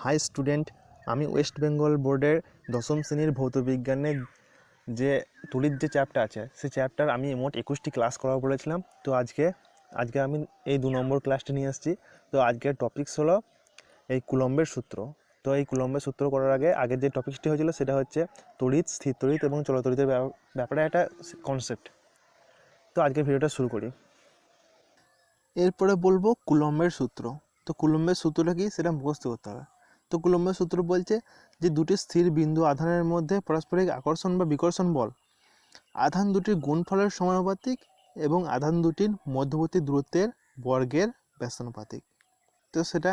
High student, আমি West Bengal বোর্ডের দশম শ্রেণীর ভৌতবিজ্ঞানের যে তড়িৎ যে চ্যাপ্টার আছে সেই চ্যাপ্টার আমি মোট 21টি ক্লাস করাবো বলেছিলাম। তো আজকে আমি এই 2 নম্বর ক্লাসটা নিয়ে এসেছি। তো আজকের টপিকস হলো এই কুলম্বের সূত্র। তো এই কুলম্বের সূত্র করার আগে আগের যে টপিকসটি হয়েছিল সেটা হচ্ছে তড়িৎ, স্থির তড়িৎ এবং চলতড়িতের ব্যাপারে একটা কনসেপ্ট। তো আজকের ভিডিওটা শুরু করি। এরপরে বলবো কুলম্বের সূত্র। তো কুলম্বের সূত্রটা কি সেটা মুখস্থ করতে হবে। তো কুলম্বের সূত্র বলছে যে দুটি স্থির বিন্দু আধানের মধ্যে পারস্পরিক আকর্ষণ বা বিকর্ষণ বল আধান দুটির গুণফলের সমানুপাতিক এবং আধান দুটির মধ্যবর্তী দূরত্বের বর্গের ব্যস্তানুপাতিক। তো সেটা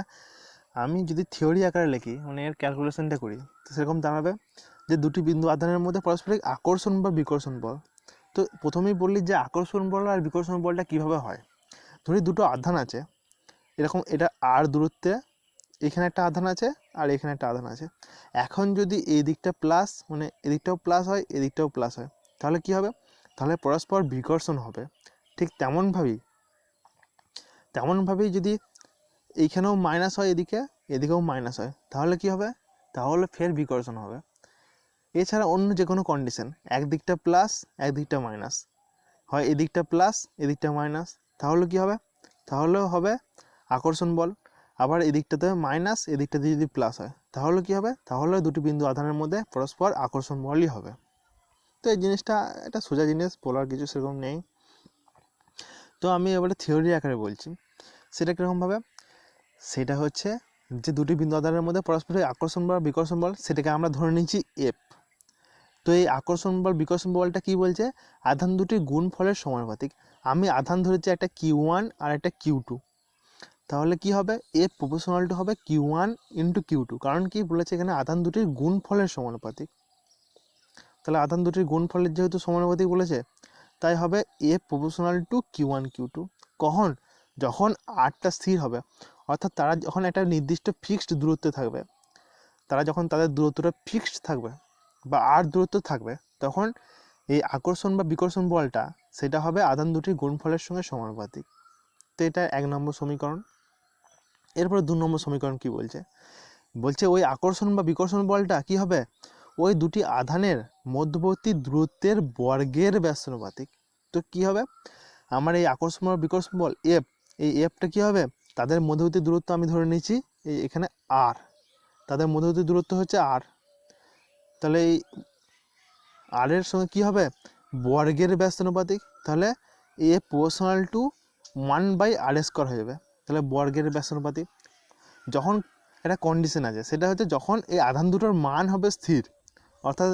আমি যদি থিওরি আকারে লিখি, মানে এর ক্যালকুলেশনটা করি, তো সেরকম দাঁড়াবে যে দুটি বিন্দু আধানের মধ্যে পারস্পরিক আকর্ষণ বা বিকর্ষণ বল। তো প্রথমেই বললি যে আকর্ষণ বল আর বিকর্ষণ বলটা কীভাবে হয়। ধরি দুটো আধান আছে, এরকম এটা আর দূরত্বে, এখানে একটা আধান আছে আর এখানে একটা আধান আছে। এখন যদি এই দিকটা প্লাস, মানে এদিকটাও প্লাস হয় এদিকটাও প্লাস হয়, তাহলে কি হবে? তাহলে পরস্পর বিকর্ষণ হবে। ঠিক তেমনভাবেই যদি এইখানেও মাইনাস হয়, এদিকেও মাইনাস হয়, তাহলে কি হবে? তাহলে ফের বিকর্ষণ হবে। এছাড়া অন্য যে কোনো কন্ডিশন, একদিকটা প্লাস একদিকটা মাইনাস, হয় এদিকটা প্লাস এদিকটা মাইনাস, তাহলে কি হবে? তাহলেও হবে আকর্ষণ বল। আবার এদিকটাতে মাইনাস এদিকটাতে যদি প্লাস হয়, তাহলে কি হবে? তাহলে দুটি বিন্দু আধানের মধ্যে পরস্পর আকর্ষণ বলই হবে। তো এই জিনিসটা একটা সোজা জিনিস, বলার কিছু সেরকম নেই। তো আমি এবারে থিওরি আকারে বলছি। সেটা কীরকমভাবে? সেটা হচ্ছে যে দুটি বিন্দু আধানের মধ্যে পরস্পরের আকর্ষণ বল বিকর্ষণ বল, সেটাকে আমরা ধরে নিচ্ছি এফ। তো এই আকর্ষণ বল বিকর্ষণ বলটা কি বলছে? আধান দুটির গুণফলের সমানুপাতিক। আমি আধান ধরেছি একটা Q1 আর একটা Q2, তাহলে কি হবে? এফ প্রপোর্শনাল টু হবে Q1 ইন্টু Q2। কারণ কি বলেছে এখানে? আধান দুটির গুণফলের সমানুপাতিক। তাহলে আধান দুটির গুণফলের যেহেতু সমানুপাতিক বলেছে, তাই হবে F proportional to Q1 Q2। কখন? যখন আরটা স্থির হবে, অর্থাৎ তারা যখন একটা নির্দিষ্ট ফিক্সড দূরত্বে থাকবে, তারা যখন তাদের দূরত্বটা ফিক্সড থাকবে বা আর দূরত্ব থাকবে, তখন এই আকর্ষণ বা বিকর্ষণ বলটা সেটা হবে আধান দুটির গুণফলের সঙ্গে সমানুপাতিক। তো এটা 1 নম্বর সমীকরণ। এরপরে 2 নম্বর সমীকরণ কি বলছে? বলছে ওই আকর্ষণ বা বিকর্ষণ বলটা কি হবে? ওই দুটি আধানের মধ্যবর্তী দূরত্বের বর্গের ব্যস্তানুপাতিক। তো কি হবে? আমার এই আকর্ষণ বা বিকর্ষণ বল এফ, এই এফটা কি হবে? তাদের মধ্যবর্তী দূরত্ব আমি ধরে নিচ্ছি এই এখানে আর, তাদের মধ্যবর্তী দূরত্ব হচ্ছে আর। তাহলে এই আর এর সঙ্গে কি হবে? বর্গের ব্যস্তানুপাতিক। তাহলে এ প্রপোর্শনাল টু 1/r² হয়ে যাবে। তাহলে বর্গের ব্যস্তানুপাতিক। যখন একটা কন্ডিশন আছে, সেটা হচ্ছে যখন এই আধান দুটোর মান হবে স্থির, অর্থাৎ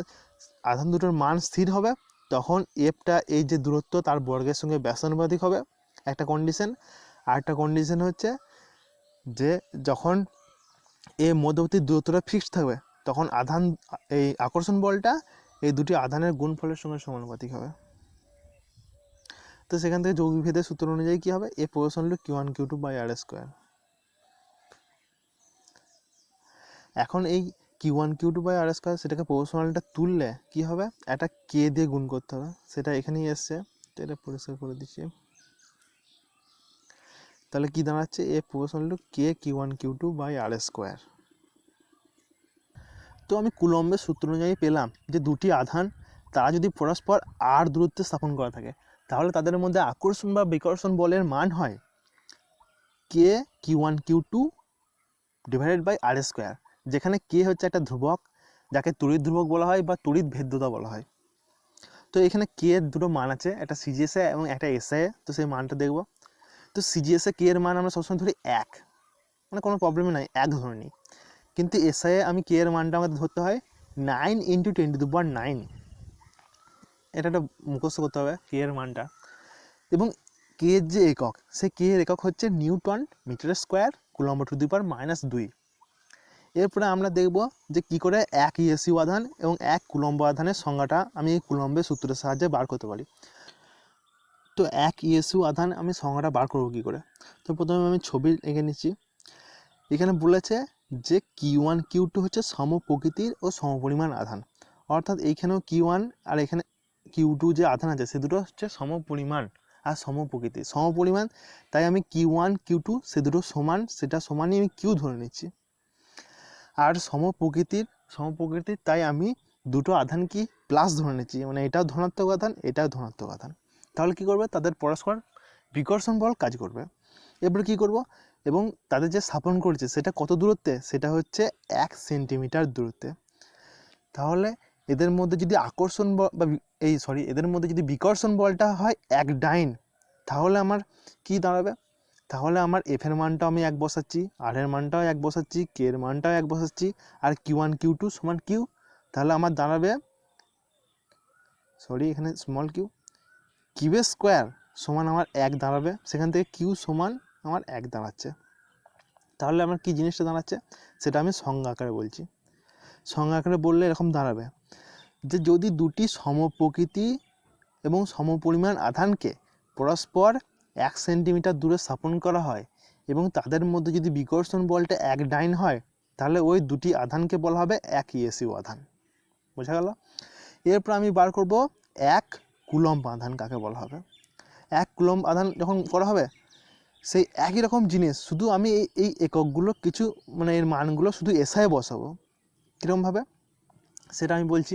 আধান দুটোর মান স্থির হবে, তখন এফটা এই যে দূরত্ব তার বর্গের সঙ্গে ব্যস্তানুপাতিক হবে, একটা কন্ডিশন। আর একটা কন্ডিশন হচ্ছে যে যখন এই মধ্যবর্তী দূরত্বটা ফিক্সড থাকবে, তখন আধান এই আকর্ষণ বলটা এই দুটি আধানের গুণফলের সঙ্গে সমানুপাতিক হবে। তো সেখান থেকে যৌগিকভেদের সূত্র অনুযায়ী কি হবে? এ প্রপোর্শনাল টু Q1 Q2/r²। এখন এই Q1 Q2/r² সেটাকে প্রপোর্শনালটা তুললে কি হবে? একটা কে দিয়ে গুণ করতে হবে, সেটা এখানেই এসছে। তো এটা পরিষ্কার করে দিচ্ছি। তাহলে কি দাঁড়াচ্ছে? এ proportional to k Q1 Q2/r²। তো আমি কুলম্বের সূত্র অনুযায়ী পেলাম যে দুটি আধান তারা যদি পরস্পর আর দূরত্বে স্থাপন করা থাকে, তাহলে তাদের মধ্যে আকর্ষণ বা বিকর্ষণ বলের মান হয় কে Q1 Q2/r², যেখানে কে হচ্ছে একটা ধ্রুবক, যাকে তড়িৎ ধ্রুবক বলা হয় বা তড়িৎ ভেদ্যতা বলা হয়। তো এখানে কে এর দুটো মান আছে, একটা সিজিএসএ এবং একটা এসআইএ। তো সেই মানটা দেখব। তো সিজিএসএ কে এর মান আমরা সবসময় ধরি 1, মানে কোনো প্রবলেমই নাই, 1 ধরে নিই। কিন্তু এসআইএ আমি কে এর মানটা আমাদের ধরতে হয় 9 × 10⁹। এটা একটা মুখস্থ করতে হবে কে এর মানটা। এবং কে এর যে একক, সেই কে এর একক হচ্ছে নিউটন মিটার² কুলম্ব টু দি পাওয়ার -2। এরপরে আমরা দেখব যে কি করে এক ইএসইউ আধান এবং এক কুলম্ব আধানের সংজ্ঞাটা আমি এই কুলম্বের সূত্রের সাহায্যে বার করতে পারি। তো এক ইএসইউ আধান আমি সংজ্ঞাটা বার করবো কী করে? তো প্রথমে আমি ছবি এঁকে নিচ্ছি। এখানে বলেছে যে Q1 Q2 হচ্ছে সমপ্রকৃতির ও সমপরিমাণ আধান, অর্থাৎ এইখানেও Q1 আর এখানে Q2 যে আধান আছে সে দুটো হচ্ছে সমপরিমাণ আর সমপ্রকৃতির সমপরিমাণ। তাই আমি Q1 Q2 সে দুটো সমান, সেটা সমানই আমি Q ধরে নিচ্ছি। আর সমপ্রকৃতির তাই আমি দুটো আধান কি প্লাস ধরে নিচ্ছি, মানে এটাও ধনাত্মক আধান এটাও ধনাত্মক আধান। তাহলে কি করবে, তাদের পরস্পর বিকর্ষণ বল কাজ করবে। এরপরে কি করব, এবং তাদের যে স্থাপন করছে সেটা কত দূরত্বে, সেটা হচ্ছে 1 সেন্টিমিটার দূরত্বে। তাহলে এদের মধ্যে যদি আকর্ষণ বল বা এদের মধ্যে যদি বিকর্ষণ বলটা হয় 1 ডাইন, তাহলে আমার কি দাঁড়াবে, তাহলে আমার এফ এর মানটাও আমি 1 বসাচ্ছি, আর এর মানটাও 1 বসাচ্ছি, কে এর মানটাও 1 বসাচ্ছি, আর Q1 Q2 সমান কিউ। তাহলে আমার দাঁড়াবে এখানে স্মল কিউ এর স্কোয়ার সমান আমার 1 দাঁড়াবে, সেখান থেকে কিউ সমান আমার 1 দাঁড়াচ্ছে। তাহলে আমার কি জিনিসটা দাঁড়াচ্ছে সেটা আমি সংজ্ঞা আকারে বলছি। সংজ্ঞা আকারে বললে এরকম দাঁড়াবে যে যদি দুটি সমপ্রকৃতি এবং সমপরিমাণ আধানকে পরস্পর 1 সেন্টিমিটার দূরে স্থাপন করা হয় এবং তাদের মধ্যে যদি বিকর্ষণ বলটা 1 ডাইন হয়, তাহলে ওই দুটি আধানকে বলা হবে এক ইএসইউ আধান। বোঝা গেল? এরপর আমি বার করব 1 কুলম্ব আধান কাকে বলা হবে। 1 কুলম্ব আধান যখন করা হবে, সেই একই রকম জিনিস, শুধু আমি এই এককগুলো কিছু মানে এর মানগুলো শুধু এসআই বসাবো। কীরকমভাবে সেটা আমি বলছি।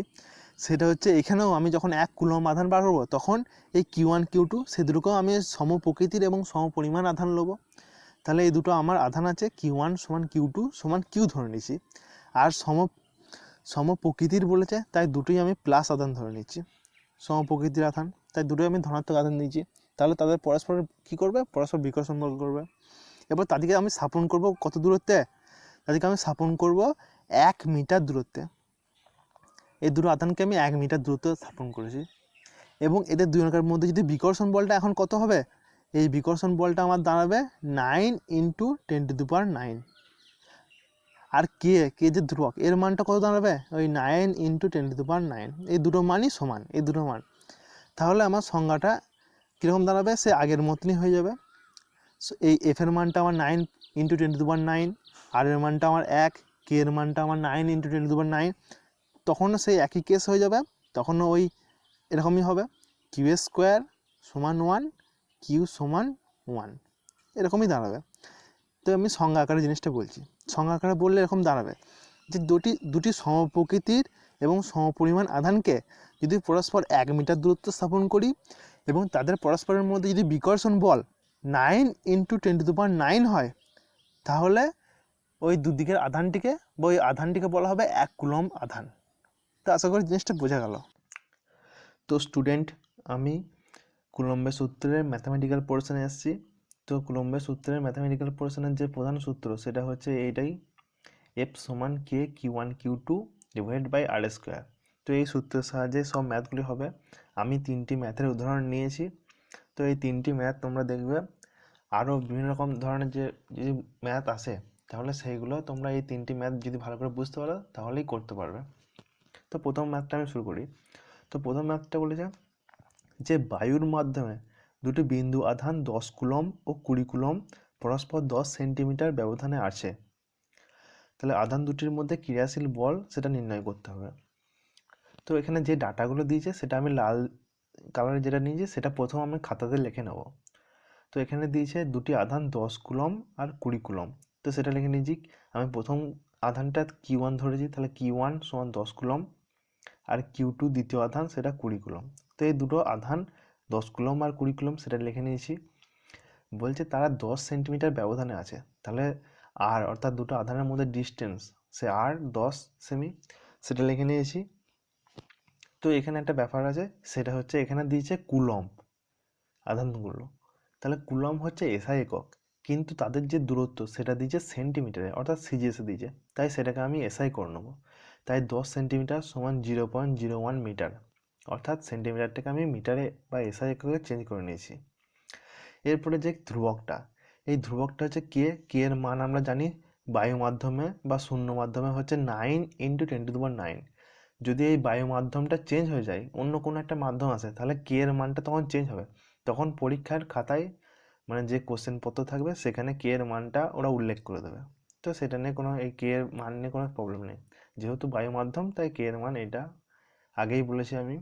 সেটা হচ্ছে এখানেও আমি যখন 1 কুলম্ব আধান বার করবো, তখন এই Q1 Q2 সে দুটোকেও আমি সমপ্রকৃতির এবং সমপরিমাণ আধান নেবো। তাহলে এই দুটো আমার আধান আছে, Q1 সমান Q2 সমান কিউ ধরে নিচ্ছি। আর সমপ্রকৃতির বলেছে তাই দুটোই আমি প্লাস আধান ধরে নিচ্ছি, সমপ্রকৃতির আধান তাই দুটোই আমি ধনাত্মক আধান নিচ্ছি। তাহলে তাদের পরস্পর কী করবে, পরস্পর বিকর্ষণ বল করবে। এবার তাদেরকে আমি স্থাপন করব কত দূরত্বে, তাদেরকে আমি স্থাপন করব 1 মিটার দূরত্বে। এই দুটো আধানকে আমি 1 মিটার দূরত্বে স্থাপন করেছি। এবং এদের দুজনের মধ্যে যদি বিকর্ষণ বলটা এখন কত হবে, এই বিকর্ষণ বলটা আমার দাঁড়াবে 9 × 10⁹। আর কে যে ধ্রুবক, এর মানটা কত দাঁড়াবে, ওই 9 × 10⁹। এই দুটো মানই সমান, এই দুটো মান। তাহলে আমার সংজ্ঞাটা কীরকম দাঁড়াবে, সে আগের মতনই হয়ে যাবে। এই এফ এর মানটা আমার 9 × 10⁹, আর এর মানটা আমার 1, কে এর মানটা আমার 9 × 10⁹। তখনও সেই একই কেস হয়ে যাবে, তখনও ওই এরকমই হবে, কিউ স্কোয়ার সমান 1, কিউ সমান 1, এরকমই দাঁড়াবে। তো আমি সংজ্ঞা আকারে জিনিসটা বলছি। সংজ্ঞা আকারে বললে এরকম দাঁড়াবে যে দুটি সমপ্রকৃতির এবং সমপরিমাণ আধানকে যদি পরস্পর 1 মিটার দূরত্ব স্থাপন করি এবং তাদের পরস্পরের মধ্যে যদি বিকর্ষণ বল 9 × 10⁹ হয়, তাহলে ওই দুদিকের আধানটিকে বা ওই আধানটিকে বলা হবে 1 কুলম্ব আধান। তো আশা করি জিনিসটা বোঝা গেল। তো স্টুডেন্ট, আমি কুলম্বের সূত্রের ম্যাথামেটিক্যাল পোর্শনে এসেছি। তো কুলম্বের সূত্রের ম্যাথামেটিক্যাল পোর্শনের যে প্রধান সূত্র সেটা হচ্ছে এইটাই, এফ সমান কে Q1 Q2 / r²। তো এই সূত্রের সাহায্যে সব ম্যাথগুলি হবে। আমি 3টি ম্যাথের উদাহরণ নিয়েছি। তো এই 3টি ম্যাথ তোমরা দেখবে, আরও বিভিন্ন রকম ধরনের যদি ম্যাথ আসে তাহলে সেইগুলো তোমরা এই 3টি ম্যাথ যদি ভালো করে বুঝতে পারো তাহলেই করতে পারবে। তো প্রথম ম্যাথটা আমি শুরু করি। তো প্রথম ম্যাথটা বলেছে যে বায়ুর মাধ্যমে দুটি বিন্দু আধান 10 কুলম্ব ও 20 কুলম্ব পরস্পর 10 সেন্টিমিটার ব্যবধানে আছে। তাহলে আধান দুটির মধ্যে ক্রিয়াশীল বল সেটা নির্ণয় করতে হবে। তো এখানে যে ডাটাগুলো দিয়েছে সেটা আমি লাল কালারে যেটা নিয়েছি সেটা প্রথম আমি খাতাতে লিখে নেব। তো এখানে দিয়েছে দুটি আধান 10 কুলম্ব আর 20 কুলম্ব। তো সেটা লিখে নিয়েছি। আমি প্রথম আধানটা Q1 ধরেছি, তাহলে Q1 সমান 10 কুলম্ব, আর Q2 দ্বিতীয় আধান সেটা 20 কুলম্ব। তো এই দুটো আধান 10 কুলম্ব আর 20 কুলম্ব সেটা লিখে নিয়েছি। বলছে তারা 10 সেন্টিমিটার ব্যবধানে আছে, তাহলে আর অর্থাৎ দুটো আধানের মধ্যে ডিস্টেন্স সে আর 10 সেমি, সেটা লিখে নিয়েছি। তো এখানে একটা ব্যাপার আছে, সেটা হচ্ছে এখানে দিয়েছে কুলম্ব আধানগুলো, তাহলে কুলম্ব হচ্ছে এসআই একক, কিন্তু তাদের যে দূরত্ব সেটা দিয়েছে সেন্টিমিটারে, অর্থাৎ সিজিএসে দিয়েছে, তাই সেটাকে আমি এসআই করে নেবো। তাই 10 সেন্টিমিটার সমান 0.01 মিটার, অর্থাৎ সেন্টিমিটারটাকে আমি মিটারে বা এসআই এককে চেঞ্জ করে নিয়েছি। এরপরে যে ধ্রুবকটা, এই ধ্রুবকটা হচ্ছে কে এর মান আমরা জানি বায়ু মাধ্যমে বা শূন্য মাধ্যমে হচ্ছে 9 × 10⁹। যদি এই বায়ু মাধ্যমটা চেঞ্জ হয়ে যায়, অন্য কোনো একটা মাধ্যম আসে, তাহলে কে এর মানটা তখন চেঞ্জ হবে। তখন পরীক্ষার খাতায় মানে যে কোশ্চেন পত্র থাকবে সেখানে কে এর মানটা ওরা উল্লেখ করে দেবে। তো সেটা নিয়ে কোনো এই কে এর মান নিয়ে কোনো প্রবলেম নেই, যেহেতু বায়ু মাধ্যম তাই কে এর মান এটা আগেই বলেছি আমি।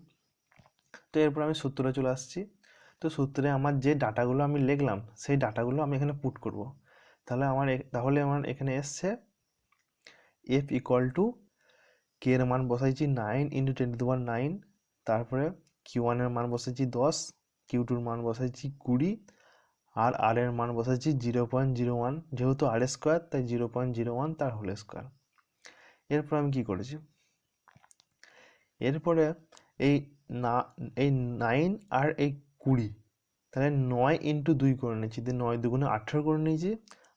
তো এরপর আমি সূত্রে চলে আসছি। তো সূত্রে আমার যে ডাটাগুলো আমি লিখলাম সেই ডাটাগুলো আমি এখানে পুট করব। তাহলে আমার এখানে এসছে এফ ইকুয়াল টু কে এর মান বসাইছি 9 ইন্টু 10⁹, তারপরে কিউ ওয়ানের মান বসাইছি 10, কিউ টুর মান বসাইছি 20, আর আর এর মান বসাইছি 0.01, যেহেতু আর স্কোয়ার তাই 0.01 তার হোল স্কোয়ার। এরপর আমি কি করেছি, এরপরে এই না এই 9 আর এই 20, তাহলে 9 ইন্টু 2 করে নিয়েছি, দিয়ে 9 দুগুণে 18 করে নিয়েছি,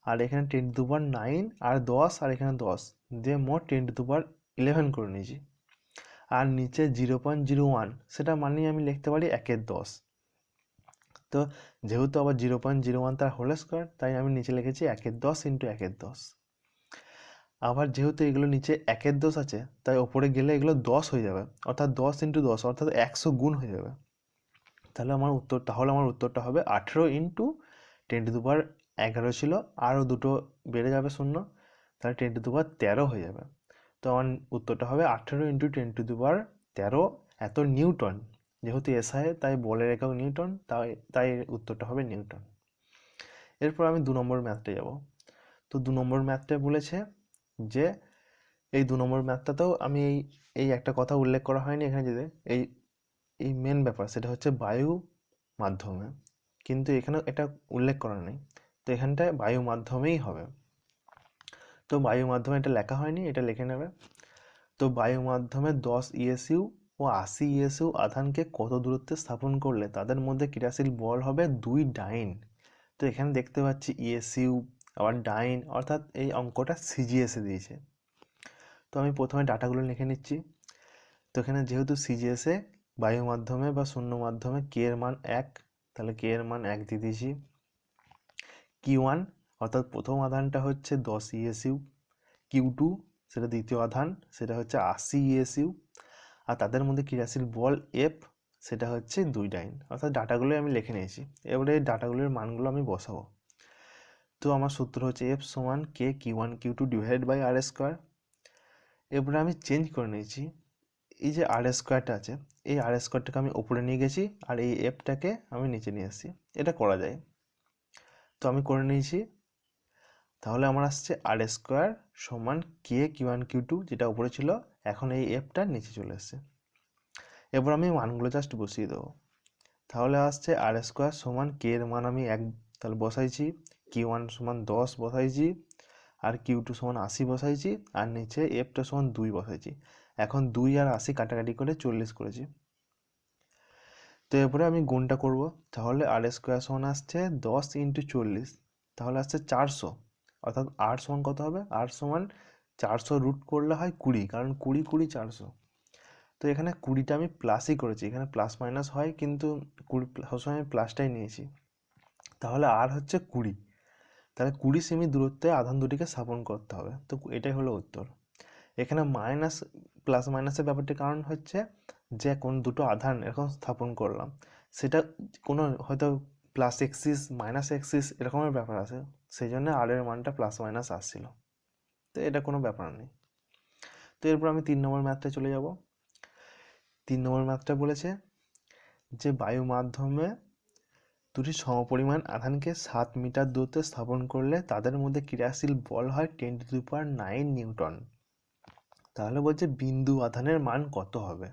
আর এখানে 10⁹ আর 10 আর এখানে 10 দিয়ে মোট 10⁻11 করে নিয়েছি। আর নিচে 0.01 সেটা মানেই আমি লিখতে পারি 1/10। তো যেহেতু আবার 0.01 তার হোল স্কোয়ার, তাই আমি নিচে লিখেছি 1/10 ইন্টু 1/10। আবার যেহেতু এগুলো নিচে 1/10 আছে, তাই ওপরে গেলে এগুলো 10 হয়ে যাবে, অর্থাৎ 10 ইন্টু 10 অর্থাৎ 100 গুণ হয়ে যাবে। তাহলে আমার উত্তরটা হবে 18 ইন্টু 10⁻11 ছিল, আরও দুটো বেড়ে যাবে শূন্য, তাহলে 10⁻13 হয়ে যাবে। তো আমার উত্তরটা হবে 18 ইন্টু 10⁻13 এত নিউটন। যেহেতু এসআই তাই বলের একক নিউটন, তাই উত্তরটা হবে নিউটন। এরপর আমি 2 নম্বর ম্যাথটা যাব। তো 2 নম্বর ম্যাথটা বলেছে যে এই 2 নম্বর ম্যাথটাতেও আমি এই একটা কথা উল্লেখ করা হয়নি এখানে, যে এই মেন ব্যাপার সেটা হচ্ছে বায়ু মাধ্যমে, কিন্তু এখানে এটা উল্লেখ করা নেই, তো এখানটায় বায়ু মাধ্যমেই হবে। তো বায়ু মাধ্যমে এটা লেখা হয়নি, এটা লিখে নেবে। তো বায়ু মাধ্যমে 10 ইএসইউ ও 80 ইএসইউ আধানকে কত দূরত্বে স্থাপন করলে তাদের মধ্যে ক্রিয়াশীল বল হবে 2 ডাইন। তো এখানে দেখতে পাচ্ছি ইএসইউ আবার ডাইন, অর্থাৎ এই অঙ্কটা সিজিএসে দিয়েছে। তো আমি প্রথমে ডাটাগুলো লিখে নিচ্ছি। তো এখানে যেহেতু সিজিএসে বায়ু মাধ্যমে বা শূন্য মাধ্যমে কে এর মান 1, তাহলে কে এর মান 1 দিয়ে দিয়েছি। কিউ1 অর্থাৎ প্রথম আধানটা হচ্ছে 10 ইএসইউ, কিউ2 সেটা দ্বিতীয় আধান, সেটা হচ্ছে 80 ইএসইউ, আর তাদের মধ্যে ক্রিয়াশীল বল এফ সেটা হচ্ছে 2 ডাইন। অর্থাৎ ডাটাগুলোই আমি লিখে নিয়েছি, এবারে এই ডাটাগুলোর মানগুলো আমি বসাবো। তো আমার সূত্র হচ্ছে এফ সমান কে কিউ1 কিউ2 ডিভাইডেড বাই আর স্কোয়ার। এবারে আমি চেঞ্জ করে নিয়েছি, এই যে আর স্কোয়ারটা আছে এই আর স্কোয়ারটাকে আমি উপরে নিয়ে গেছি, আর এই এফটাকে আমি নিচে নিয়ে এসেছি। এটা করা যায়, তো আমি করে নিয়েছি। তাহলে আমার আসছে আর স্কোয়ার সমান কে কিউ1 কিউ2, যেটা উপরে ছিল, এখন এই এফটা নিচে চলে এসছে। এবার আমি মানগুলো জাস্ট বসিয়ে দেবো। তাহলে আসছে আর স্কোয়ার সমান কে এর মান আমি 1 তাহলে বসাইছি, কিউ1 সমান 10 বসাইছি, আর কিউ2 সমান 80 বসাইছি, আর নিচে এফটা সমান 2 বসাইছি। এখন 2 আর 80 কাটাকাটি করে 40 করেছি। তো এরপরে আমি গুণটা করব, তাহলে আর স্কোয়ার সমান আসছে 10 ইন্টু 40, তাহলে আসছে 400, অর্থাৎ আর সমান কত হবে, আর সমান 400 রুট করলে হয় 20, কারণ 20 20 400। তো এখানে 20টা আমি প্লাসই করেছি, এখানে প্লাস মাইনাস হয় কিন্তু 20 সবসময় আমি প্লাসটাই নিয়েছি। তাহলে আর হচ্ছে 20, তাহলে 20 সেমি দূরত্বে আধান দুটিকে স্থাপন করতে হবে। তো এটাই হলো উত্তর। এখানে মাইনাস প্লাস মাইনাসের ব্যাপারটি কারণ হচ্ছে যে কোন দুটো আধান এরকম স্থাপন করলাম, সেটা কোনো হয়তো প্লাস এক্সিস মাইনাস এক্সিস এরকমের ব্যাপার আছে, সেই জন্য আর এর মানটা প্লাস মাইনাস আসছিল। তো এটা কোনো ব্যাপার নেই। তো এরপর আমি 3 নম্বর ম্যাথটা চলে যাব। 3 নম্বর ম্যাথটা বলেছে যে বায়ু মাধ্যমে দুটি সমপরিমাণ আধানকে 7 মিটার দূরত্বে স্থাপন করলে তাদের মধ্যে ক্রিয়াশীল বল হয় 10⁹ নিউটন। তাহলে বলছে বিন্দু আধানের মান কত হবে।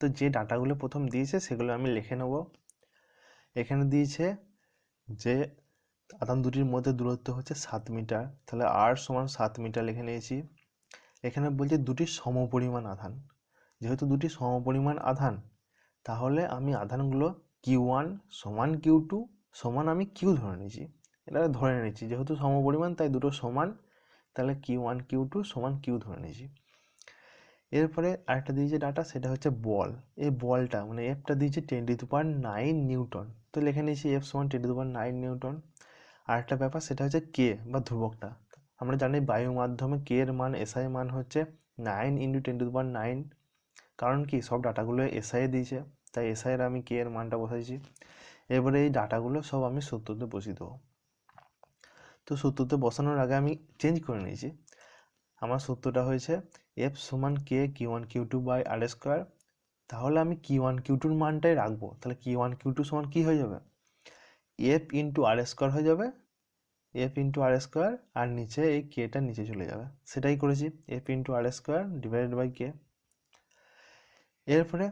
তো যে ডাটাগুলো প্রথম দিয়েছে সেগুলো আমি লিখে নেব। এখানে দিয়েছে যে আধান দুটির মধ্যে দূরত্ব হচ্ছে 7 মিটার, তাহলে আর সমান 7 মিটার লিখে নিয়েছি। এখানে বলছে দুটি সমপরিমাণ আধান, যেহেতু দুটি সমপরিমাণ আধান, তাহলে আমি আধানগুলো কিউ1 সমান কিউ2 সমান আমি কিউ ধরে নিয়েছি। এটা ধরে নিয়েছি যেহেতু সমপরিমাণ তাই দুটো সমান, তাহলে কিউ1 কিউ2 সমান কিউ ধরে নিয়েছি। এরপরে আরেকটা দিয়েছে ডাটা, সেটা হচ্ছে বল। এই বলটা মানে এফটা দিয়েছে 10⁹ নিউটন, তো লিখে নিয়েছি এফ সমান 10⁹ নিউটন। আরেকটা ব্যাপার সেটা হচ্ছে কে বা ধ্রুবকটা। আমরা জানি বায়ু মাধ্যমে কে এর মান এসআই মান হচ্ছে 9 ইন্টু 10⁹, কারণ কি সব ডাটাগুলো এসআই দিয়েছে, তাই এসআইয়ের আমি কে এর মানটা বসাইছি। এবারে এই ডাটাগুলো সব আমি সূত্রতে বসিয়ে দেবো। তো সূত্রতে বসানোর আগে আমি চেঞ্জ করে নিয়েছি। আমার সূত্রটা হয়েছে এফ সমান কে কিউ1 কিউ2 বাই আর স্কোয়ার। তাহলে আমি কিউ1 কিউ2র মানটাই রাখবো, তাহলে কিউ1 কিউ2 সমান কি হয়ে যাবে, এফ ইন্টু আর স্কোয়ার হয়ে যাবে, এফ ইন্টু আর স্কোয়ার, আর নিচে এই কেটা নিচে চলে যাবে, সেটাই করেছি, F into R square divided by K. এরপরে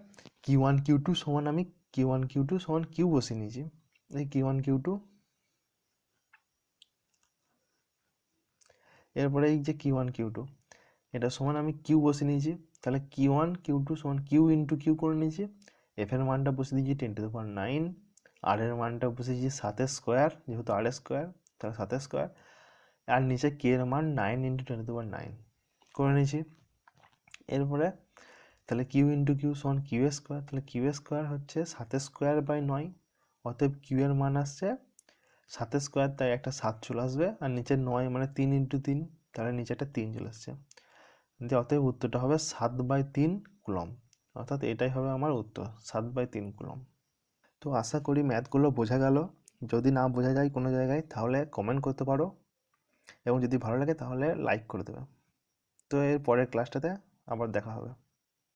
কিউ ওয়ান কিউ টু সমান আমি কিউ ওয়ান কিউ টু সমান কিউ বসিয়ে নিয়েছি, এই কিউ ওয়ান কিউ টু। এরপরে এই যে কিউ ওয়ান কিউ টু এটা সমান আমি কিউ বসিয়ে নিয়েছি, তাহলে কিউ ওয়ান কিউ টু সমান কিউ ইন্টু কিউ করে নিয়েছি। এফ এর মানটা বসিয়ে দিয়েছি 10⁻৯, আর এর মানটা বসিয়েছি 7 স্কোয়ার, যেহেতু আর স্কোয়ার তাহলে 7 স্কোয়ার, আর নিচে কে এর মান 9 ইন্টু 10⁻৯ করে নিয়েছি। এরপরে তাহলে কিউ ইন্টু কিউ সমান কিউ স্কোয়ার, তাহলে কিউ স্কোয়ার হচ্ছে 7 স্কোয়ার বাই 9, অতএব কিউ এর মান আসছে 7 স্কোয়ার, তাই একটা 7 চলে আসবে, আর নিচে 9 মানে 3 ইন্টু 3, তাহলে নিচে একটা 3 চলে আসছে, দিয়ে অতএব উত্তরটা হবে 7/3 কুলম, অর্থাৎ এটাই হবে আমার উত্তর, 7/3 কুলম। তো আশা করি ম্যাথগুলো বোঝা গেল। যদি না বোঝা যায় কোনো জায়গায় তাহলে কমেন্ট করতে পারো, এবং যদি ভালো লাগে তাহলে লাইক করে দেবে। তো এর পরের ক্লাসটাতে আবার দেখা হবে।